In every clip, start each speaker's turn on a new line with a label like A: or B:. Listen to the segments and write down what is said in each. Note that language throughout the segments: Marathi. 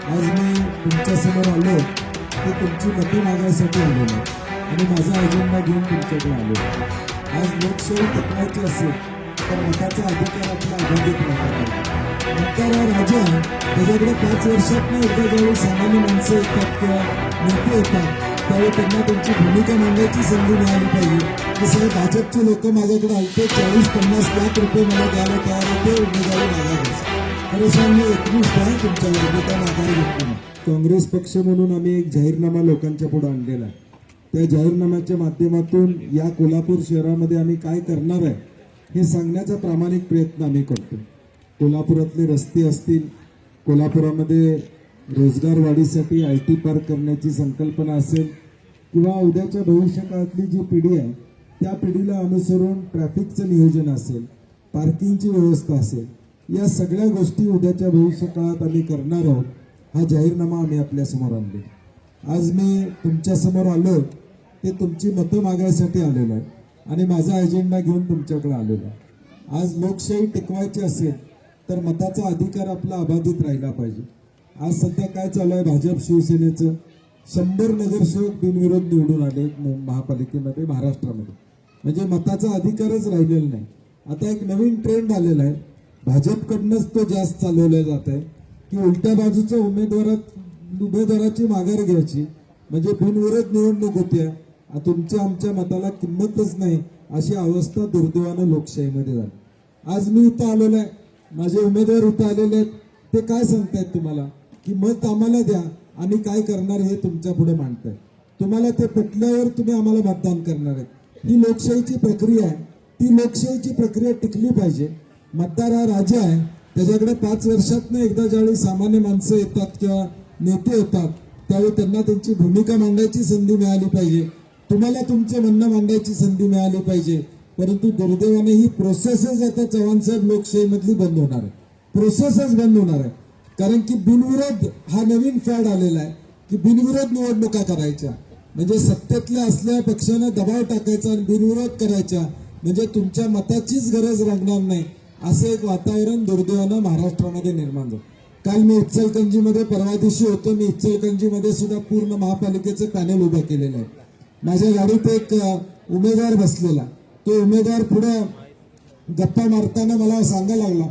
A: आज मी तुमच्यासमोर आलो ते तुमची मतं मागायसाठी आलेलो आणि माझा अजेंडा घेऊन तुमच्याकडे आलो. आज लोकशाही टिकवायची असेल तर मताचा अधिकार आपला अबाधित राहिला. मतदार हा राजा, त्याच्याकडे 5 वर्षात एकदा ज्यावेळी सामान्य माणसं येतात किंवा नेते येतात त्यावेळी त्यांना त्यांची भूमिका मांडायची संधी मिळाली पाहिजे. की साहेब भाजपचे लोक माझ्याकडे आलते, 40-50 लाख रुपये मला द्यायला तयार होते, उमेदवारी मागायची. खरं सांग मी एकनिष्ठ आहे तुमच्यावर, मी त्या माघार घेतली नाही. काँग्रेस पक्ष म्हणून आम्ही एक जाहीरनामा लोकांच्या पुढे आणलेला आहे. त्या जाहीरनाम्याच्या माध्यमातून या कोल्हापूर शहरामध्ये आम्ही काय करणार आहे हे सांगण्याचा प्रामाणिक प्रयत्न आम्ही करतो. कोल्हापुरातले रस्ते असतील, कोल्हापुरामध्ये रोजगार वाढीसाठी IT पार्क करण्याची संकल्पना असेल किंवा उद्याच्या भविष्यकाळातली जी पिढी आहे त्या पिढीला अनुसरून ट्रॅफिकचं नियोजन असेल, पार्किंगची व्यवस्था असेल, या सगळ्या गोष्टी उद्याच्या भविष्यकाळात आम्ही करणार आहोत. हा जाहीरनामा आम्ही आपल्यासमोर आणले. आज मी तुमच्यासमोर आलो ते तुमची मतं मागायसाठी आलेलो आहे आणि माझा अजेंडा घेऊन तुमच्याकडे आलेलो आहे. आज लोकशाही टिकवायची असेल तर मताचा अधिकार आपला अबाधित राहिला पाहिजे. आज सध्या काय चालू आहे, भाजप शिवसेनेचं 100 नगरसेवक बिनविरोध निवडून आले महापालिकेमध्ये, महाराष्ट्रामध्ये. म्हणजे मताचा अधिकारच राहिलेला नाही. आता एक नवीन ट्रेंड आलेला आहे, भाजपकडनंच तो जास्त चालवला जात आहे की उलट्या बाजूच्या उमेदवाराची माघार घ्यायची, म्हणजे बिनविरोध निवडणूक होत्या, तुमच्या आमच्या मताला किंमतच नाही, अशी अवस्था दुर्दैवानं लोकशाहीमध्ये झाली. आज मी इथं आलेलो आहे, माझे उमेदवार इथं आलेले आहेत, ते काय सांगतायत तुम्हाला की मत आम्हाला द्या, आम्ही काय करणार हे तुमच्या पुढे मांडताय. तुम्हाला ते पटल्यावर तुम्ही आम्हाला मतदान करणार आहेत. ही लोकशाहीची प्रक्रिया आहे, ती लोकशाहीची प्रक्रिया टिकली पाहिजे. मतदार हा राजा आहे, त्याच्याकडे 5 वर्षात एकदा ज्यावेळी सामान्य माणसं येतात किंवा नेते येतात त्यावेळी त्यांना त्यांची भूमिका मांडायची संधी मिळाली पाहिजे. तुम्हाला तुमचं म्हणणं मांडायची संधी मिळाली पाहिजे. परंतु दुर्दैवाने ही प्रोसेसच आता चव्हाणसाहेब लोकशाहीमधली बंद होणार आहे. प्रोसेसच बंद होणार आहे. कारण की बिनविरोध हा नवीन फॅड आलेला आहे की बिनविरोध निवडणुका करायच्या, म्हणजे सत्तेतल्या असलेल्या पक्षानं दबाव टाकायचा आणि बिनविरोध करायचा, म्हणजे तुमच्या मताचीच गरज लागणार नाही, असं एक वातावरण दुर्दैवानं महाराष्ट्रामध्ये निर्माण झालं. काल मी इचलकरंजीमध्ये, परवा दिवशी होतो मी इचलकरंजीमध्ये सुद्धा पूर्ण महापालिकेचं पॅनेल उभं केलेलं आहे. माझ्या गाडीत एक उमेदवार बसलेला, तो उमेदवार पुढे गप्पा मारताना मला सांगायला लागला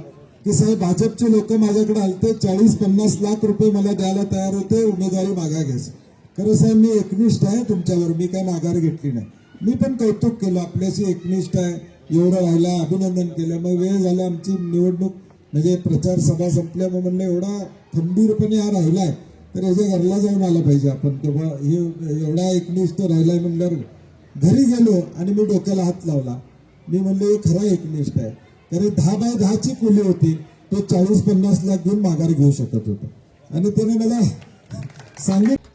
A: की साहेब भाजपचे लोक माझ्याकडे आलते, 40-50 लाख रुपये मला द्यायला तयार होते, उमेदवारी माघार घ्यायची. खरं साहेब मी एकनिष्ठ आहे तुमच्यावर, मी काय माघार घेतली नाही. मी पण कौतुक केलं, आपल्याशी एकनिष्ठ आहे, एवढं राहिला, अभिनंदन केलं. मग वेळ झाला, आमची निवडणूक म्हणजे प्रचार सभा संपल्या, मग म्हणलं एवढा खंबीरपणे हा राहिलाय तर याच्या घरला जाऊन आला पाहिजे आपण. तेव्हा हे एवढा एकनिष्ठ राहिलाय म्हणल्यावर घरी गेलो आणि मी डोक्याला हात लावला. मी म्हणलं हे खरा एकनिष्ठ आहे, कारण 10 बाय 10ची खोली होती, तो 40-50 लाख घेऊन माघार घेऊ शकत होता. आणि त्याने मला सांगितलं